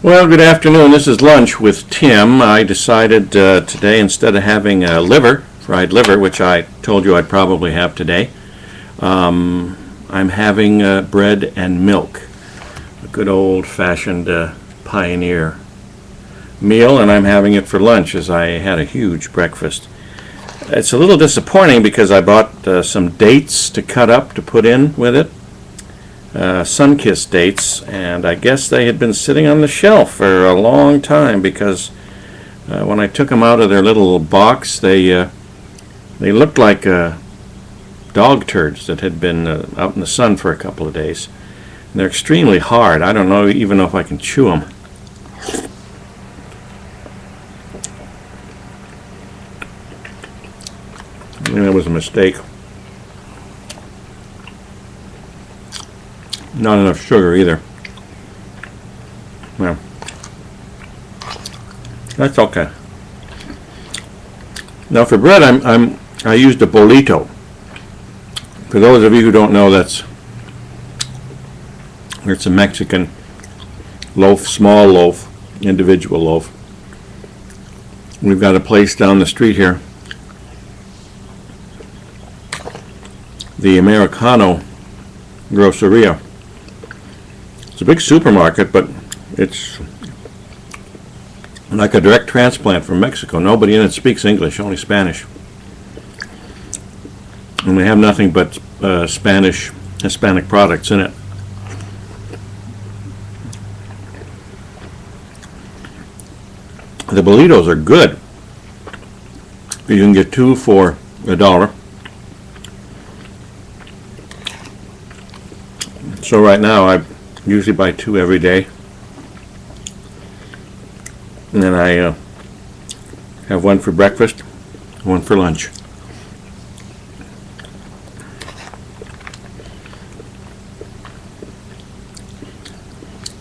Well, good afternoon. This is lunch with Tim. I decided today, instead of having fried liver, which I told you I'd probably have today, I'm having bread and milk, a good old-fashioned pioneer meal, and I'm having it for lunch as I had a huge breakfast. It's a little disappointing because I bought some dates to cut up to put in with it. Sunkist dates, and I guess they had been sitting on the shelf for a long time because when I took them out of their little box, they looked like dog turds that had been out in the sun for a couple of days. And they're extremely hard. I don't know even know if I can chew them. Maybe that was a mistake. Not enough sugar either. Well, that's okay. Now for bread, I used a bolito. For those of you who don't know, it's a Mexican loaf, small loaf, individual loaf. We've got a place down the street here, the Americano Groceria. It's a big supermarket, but it's like a direct transplant from Mexico. Nobody in it speaks English, only Spanish. And they have nothing but Hispanic products in it. The burritos are good. You can get two for $1. So right now I usually buy two every day, and then I have one for breakfast, one for lunch.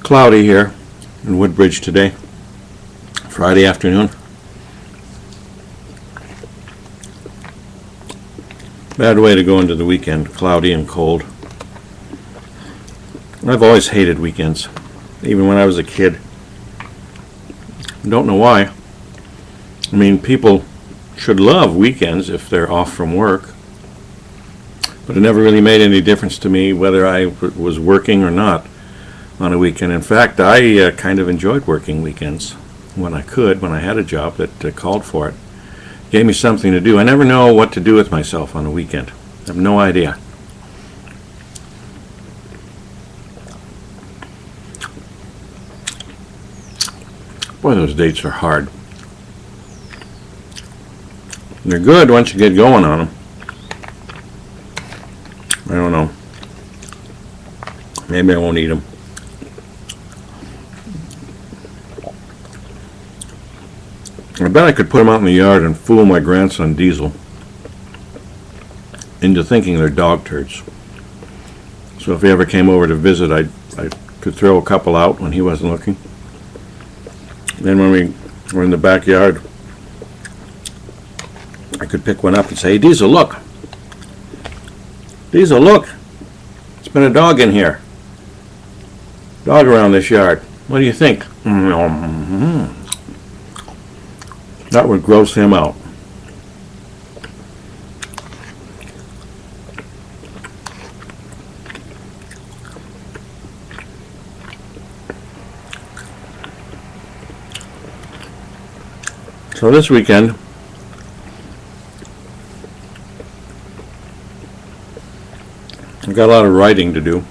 Cloudy here in Woodbridge today, Friday afternoon. Bad way to go into the weekend, cloudy and cold. I've always hated weekends, even when I was a kid. Don't know why. I mean, people should love weekends if they're off from work, but it never really made any difference to me whether I was working or not on a weekend. In fact, I kind of enjoyed working weekends when I could, when I had a job that called for it. Gave me something to do. I never know what to do with myself on a weekend. I have no idea. Boy, those dates are hard. They're good once you get going on them. I don't know. Maybe I won't eat them. I bet I could put them out in the yard and fool my grandson Diesel into thinking they're dog turds. So if he ever came over to visit, I could throw a couple out when he wasn't looking. Then when we were in the backyard, I could pick one up and say, "Hey, Diesel, look. Diesel, look. There's been a dog in here. Dog around this yard. What do you think?" That would gross him out. So this weekend, I've got a lot of writing to do.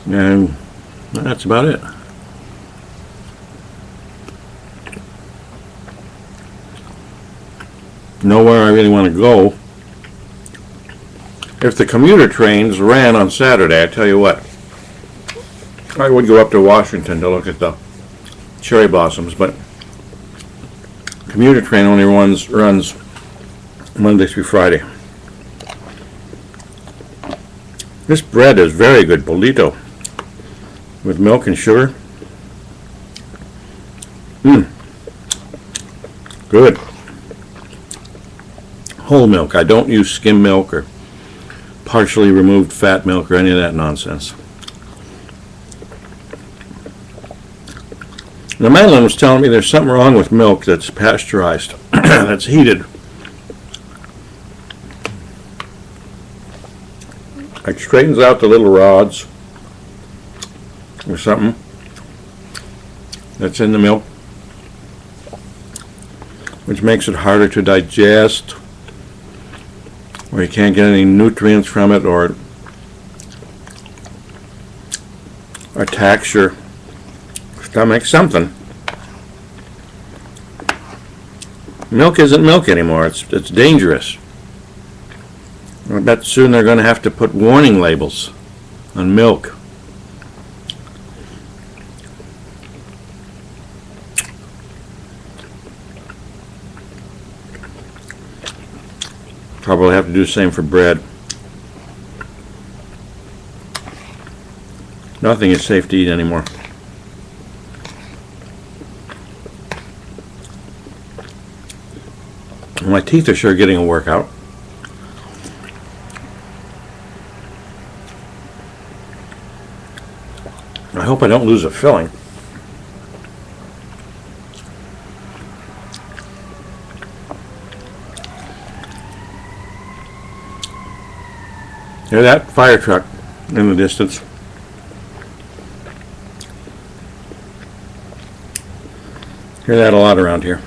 And that's about it. Nowhere I really want to go. If the commuter trains ran on Saturday, I tell you what, I would go up to Washington to look at the cherry blossoms, but commuter train only runs Monday through Friday. This bread is very good, bolito, with milk and sugar. Good. Whole milk. I don't use skim milk or partially removed fat milk or any of that nonsense. Now, Madeline was telling me there's something wrong with milk that's pasteurized, that's heated. It straightens out the little rods or something that's in the milk, which makes it harder to digest, or you can't get any nutrients from it, or attacks your stomach, something. Milk isn't milk anymore. It's dangerous. I bet soon they're going to have to put warning labels on milk. Probably have to do the same for bread. Nothing is safe to eat anymore. My teeth are sure getting a workout. I hope I don't lose a filling. Hear that fire truck in the distance. Hear that a lot around here.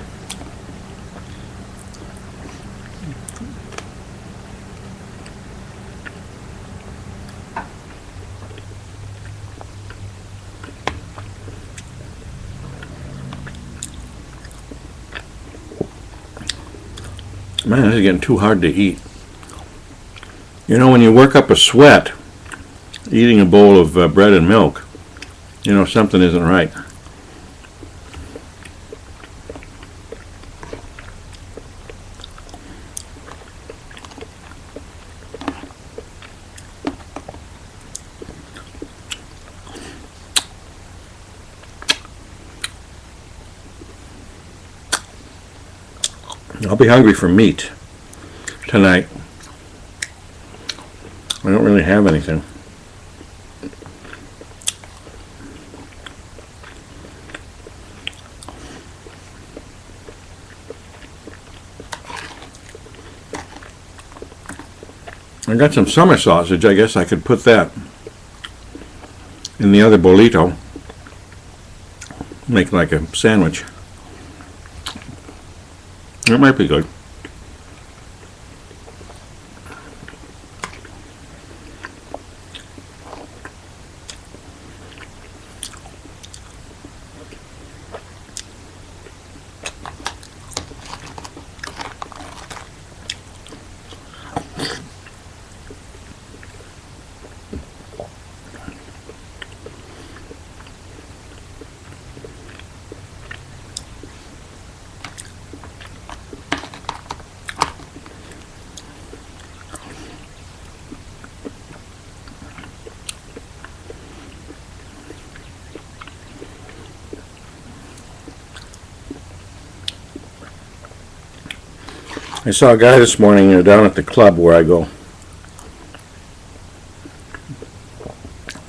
Man, this is getting too hard to eat. You know, when you work up a sweat eating a bowl of bread and milk, you know something isn't right. I'll be hungry for meat tonight. I don't really have anything. I got some summer sausage. I guess I could put that in the other bolito. Make like a sandwich. It might be good. I saw a guy this morning down at the club where I go.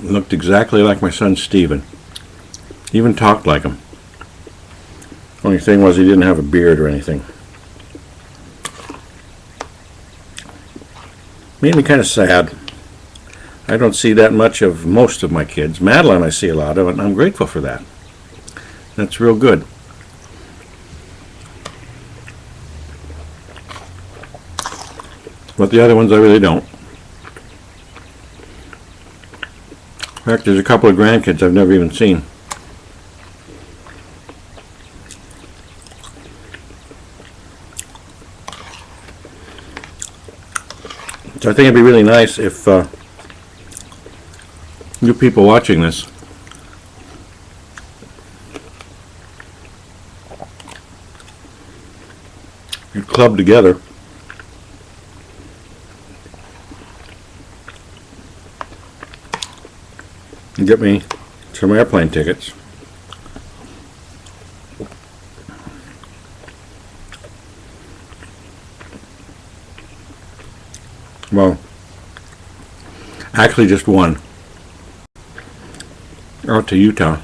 He looked exactly like my son Steven. He even talked like him. Only thing was he didn't have a beard or anything. Made me kind of sad. I don't see that much of most of my kids. Madeline I see a lot of, and I'm grateful for that. That's real good. But the other ones I really don't. In fact, there's a couple of grandkids I've never even seen. So I think it'd be really nice if you people watching this you club together and get me some airplane tickets. Well, Actually, just one. Out to Utah.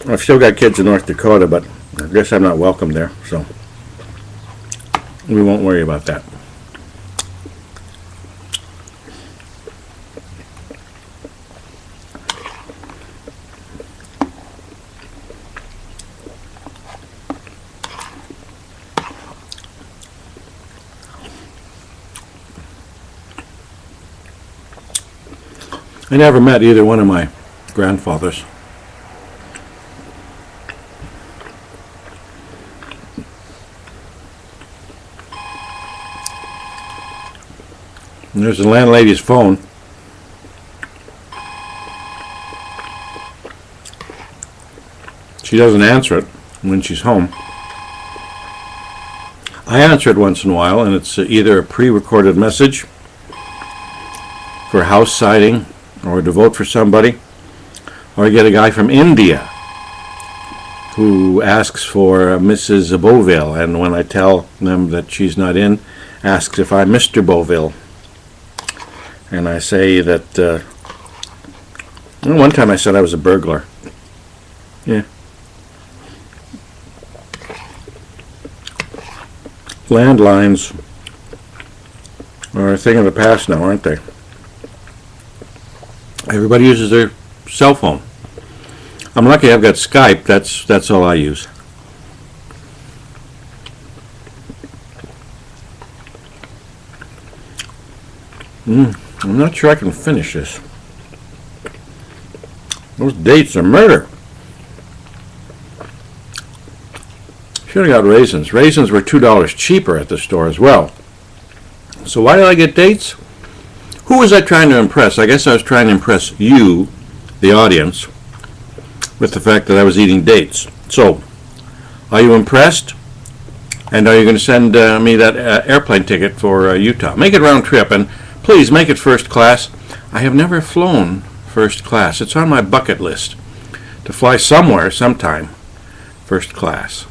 I've still got kids in North Dakota, but I guess I'm not welcome there, so we won't worry about that. I never met either one of my grandfathers. And there's the landlady's phone. She doesn't answer it when she's home. I answer it once in a while, and it's either a pre-recorded message for house siding or to vote for somebody, or I get a guy from India who asks for Mrs. Beauville, and when I tell them that she's not in, asks if I'm Mr. Beauville. And I say that, one time I said I was a burglar. Yeah. Landlines are a thing of the past now, aren't they? Everybody uses their cell phone. I'm lucky I've got Skype. That's all I use. I'm not sure I can finish this. Those dates are murder. Should have got raisins. Raisins were $2 cheaper at the store as well. So why did I get dates? Who was I trying to impress? I guess I was trying to impress you, the audience, with the fact that I was eating dates. So, are you impressed? And are you going to send me that airplane ticket for Utah? Make it round trip, and please make it first class. I have never flown first class. It's on my bucket list to fly somewhere, sometime, first class.